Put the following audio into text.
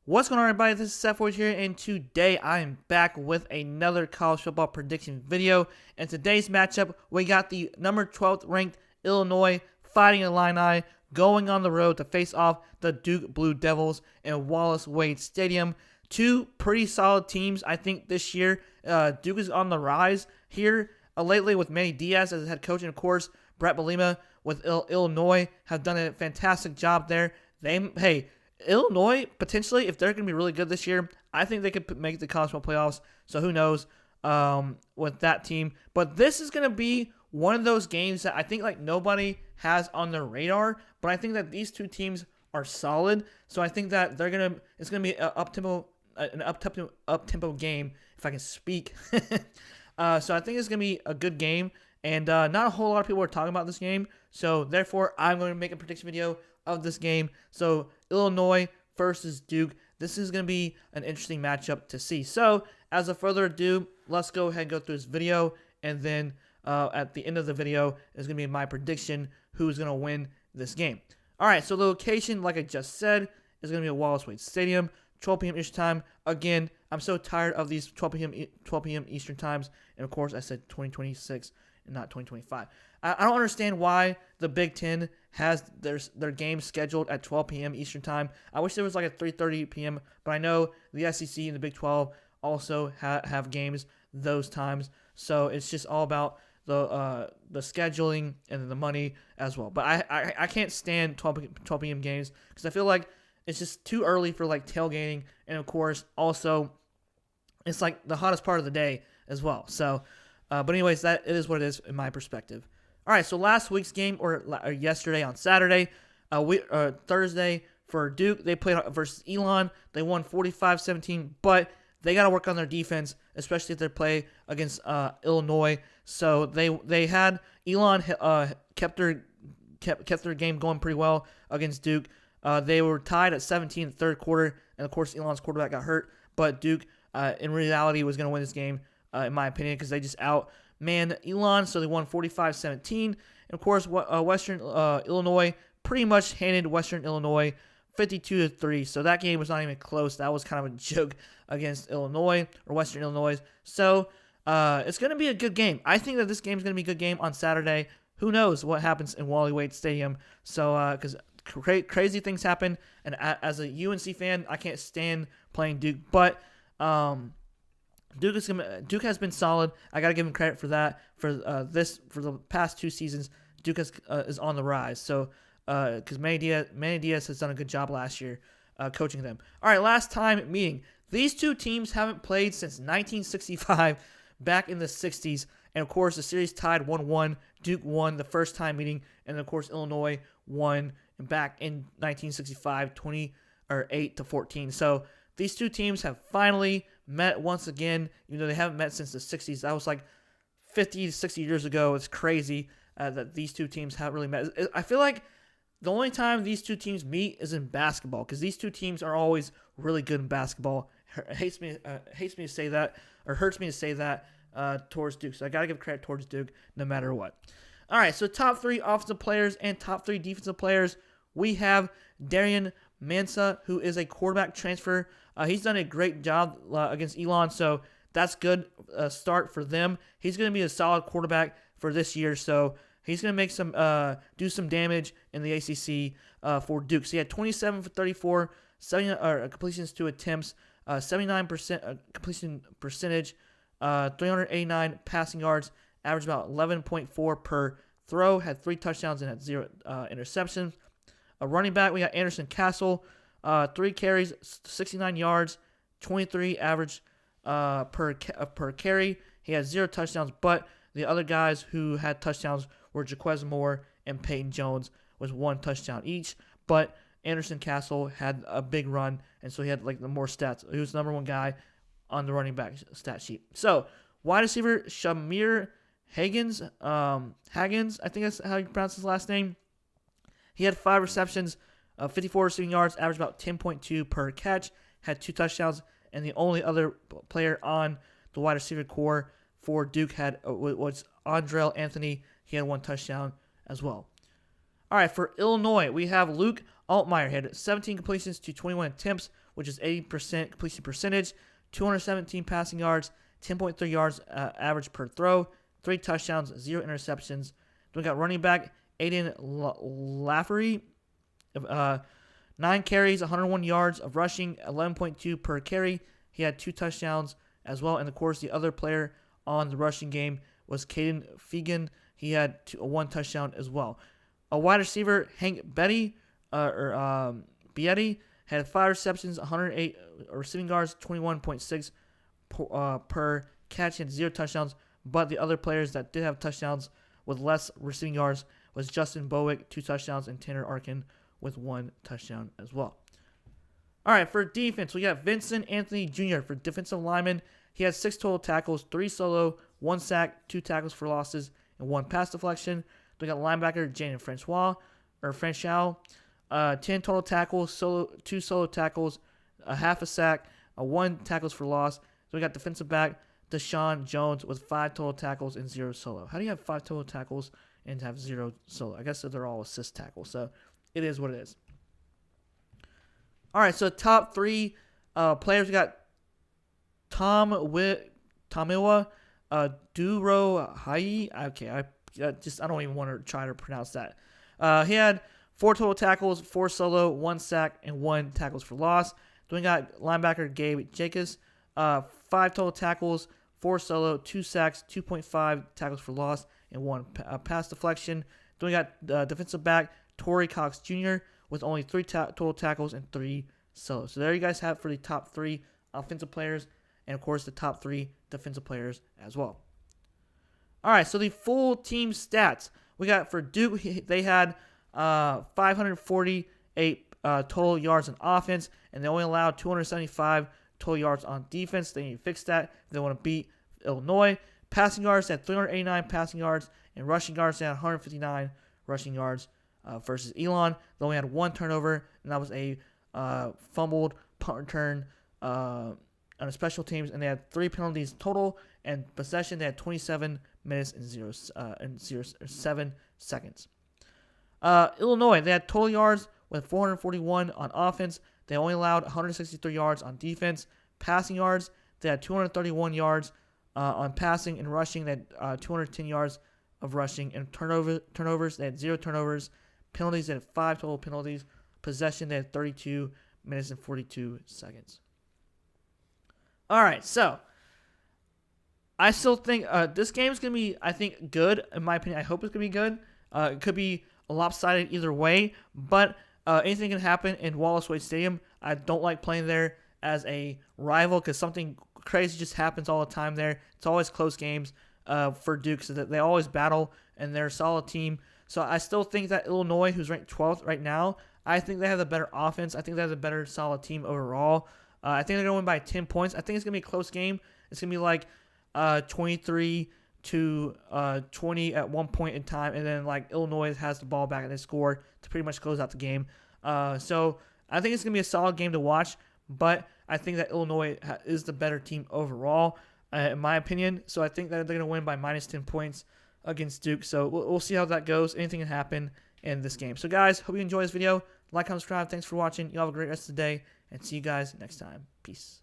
What's going on, everybody? This is Seth Ward here, and today I am back with another college football prediction video. In today's matchup, we got the number 12th ranked Illinois Fighting Illini going on the road to face off the Duke Blue Devils in Wallace Wade Stadium. Two pretty solid teams, I think, this year. Duke is on the rise here lately with Manny Diaz as head coach, and of course, Brett Bielema with Illinois have done a fantastic job there. Illinois, potentially, if they're going to be really good this year, I think they could make the college football playoffs. So who knows with that team. But this is going to be one of those games that I think nobody has on their radar. But I think that these two teams are solid. So I think that it's going to be an up-tempo game, if I can speak. So I think it's going to be a good game. And not a whole lot of people are talking about this game. So therefore, I'm going to make a prediction video of this game. So Illinois versus Duke. This is going to be an interesting matchup to see. So as of further ado, let's go ahead and go through this video. And then at the end of the video is going to be my prediction who's going to win this game. All right, so the location, like I just said, is going to be at Wallace Wade Stadium, 12 p.m. Eastern Time. Again, I'm so tired of these 12 p.m. Eastern Times. And of course, I said 2026 and not 2025. I don't understand why the Big Ten has their games scheduled at 12 p.m. Eastern Time. I wish there was at 3:30 p.m., but I know the SEC and the Big 12 also have games those times. So it's just all about the scheduling and the money as well. But I can't stand 12 p.m. games because I feel like it's just too early for tailgating, and of course also it's the hottest part of the day as well. So, but anyways, it is what it is in my perspective. All right, so last week's game, or yesterday on Saturday, Thursday for Duke, they played versus Elon. They won 45-17, but they got to work on their defense, especially if they play against Illinois. So they had Elon kept their game going pretty well against Duke. They were tied at 17 in the third quarter, and of course Elon's quarterback got hurt. But Duke, in reality, was going to win this game, in my opinion, because they just outmanned Elon, so they won 45-17. And of course, Western Illinois pretty much handed Western Illinois 52-3. So that game was not even close. That was kind of a joke against Illinois or Western Illinois. So it's going to be a good game. I think that this game is going to be a good game on Saturday. Who knows what happens in Wally Wade Stadium? So because crazy things happen, and as a UNC fan, I can't stand playing Duke, but Duke has been solid. I got to give him credit for that. For the past two seasons, Duke is on the rise. So because Manny Diaz has done a good job last year coaching them. All right, last time meeting. These two teams haven't played since 1965, back in the 60s. And of course, the series tied 1-1. Duke won the first time meeting, and of course, Illinois won back in 1965, 8-14. So these two teams have finally met once again. They haven't met since the 60s. That was 50 to 60 years ago. It's crazy that these two teams haven't really met. I feel like the only time these two teams meet is in basketball, because these two teams are always really good in basketball. It hates me to say that, or hurts me to say that towards Duke. So I got to give credit towards Duke no matter what. All right, so top 3 offensive players and top 3 defensive players. We have Darian Mansa, who is a quarterback transfer. He's done a great job against Elon, so that's good start for them. He's going to be a solid quarterback for this year, so he's going to make do some damage in the ACC for Duke. So he had 27 for 34, 70 completions to attempts, 79% completion percentage, 389 passing yards, averaged about 11.4 per throw, had 3 touchdowns and had 0 interceptions. A running back, we got Anderson Castle, 3 carries, 69 yards, 23 average per carry. He had 0 touchdowns, but the other guys who had touchdowns were Jaquez Moore and Peyton Jones, with 1 touchdown each. But Anderson Castle had a big run, and so he had the more stats. He was the number 1 guy on the running back stat sheet. So wide receiver Shamir Haggins, I think that's how you pronounce his last name. He had 5 receptions, 54 receiving yards, averaged about 10.2 per catch, had 2 touchdowns, and the only other player on the wide receiver core for Duke was Andrell Anthony. He had 1 touchdown as well. All right, for Illinois, we have Luke Altmaier. He had 17 completions to 21 attempts, which is 80% completion percentage, 217 passing yards, 10.3 yards average per throw, 3 touchdowns, 0 interceptions. Then we got running back Aiden Lafferty, 9 carries, 101 yards of rushing, 11.2 per carry. He had 2 touchdowns as well. And of course, the other player on the rushing game was Caden Fegan. He had 1 touchdown as well. A wide receiver, Hank Beatty, Bietti, had 5 receptions, 108 receiving yards, 21.6 per catch, and 0 touchdowns. But the other players that did have touchdowns with less receiving yards was Justin Bowick, 2 touchdowns, and Tanner Arkin with 1 touchdown as well. All right, for defense, we got Vincent Anthony Jr. for defensive lineman. He had 6 total tackles, 3 solo, 1 sack, 2 tackles for losses, and 1 pass deflection. We got linebacker Jaden Franchois, 10 total tackles, 2 solo tackles, a half a sack, 1 tackles for loss. So we got defensive back Deshaun Jones with 5 total tackles and 0 solo. How do you have 5 total tackles and have 0 solo? I guess they're all assist tackles, so it is what it is. All right, so top 3 players, we got Tomiwa Duro Hai. Okay, I don't even want to try to pronounce that. He had 4 total tackles, 4 solo, 1 sack, and 1 tackles for loss. Then we got linebacker Gabe Jacobs, 5 total tackles, 4 solo, 2 sacks, 2.5 tackles for loss, and 1 pass deflection. Then we got defensive back Torrey Cox Jr. with only 3 total tackles and 3 solos. So there you guys have for the top 3 offensive players, and of course the top 3 defensive players as well. All right, so the full team stats we got for Duke, they had 548 total yards on offense, and they only allowed 275 total yards on defense. They need to fix that if they want to beat Illinois. Passing yards, they had 389 passing yards, and rushing yards, they had 159 rushing yards versus Elon. They only had 1 turnover, and that was a fumbled punt return on the special teams, and they had 3 penalties total, and possession, they had 27 minutes and 7 seconds. Illinois, they had total yards with 441 on offense. They only allowed 163 yards on defense. Passing yards, they had 231 yards on passing, and rushing, they had 210 yards of rushing. And turnovers, they had 0 turnovers. Penalties, they had 5 total penalties. Possession, they had 32 minutes and 42 seconds. All right, so I still think this game is going to be, I think, good, in my opinion. I hope it's going to be good. It could be lopsided either way, but anything can happen in Wallace Wade Stadium. I don't like playing there as a rival because something crazy just happens all the time there. It's always close games for Duke, so that they always battle, and they're a solid team. So I still think that Illinois, who's ranked 12th right now, I think they have the better offense. I think they have the better solid team overall. I think they're going to win by 10 points. I think it's going to be a close game. It's going to be like 23 to 20 at one point in time, and then like Illinois has the ball back and they score to pretty much close out the game. So I think it's going to be a solid game to watch, but I think that Illinois is the better team overall, in my opinion. So I think that they're going to win by minus 10 points against Duke. So we'll see how that goes. Anything can happen in this game. So guys, hope you enjoy this video. Like, comment, subscribe. Thanks for watching. You all have a great rest of the day, and see you guys next time. Peace.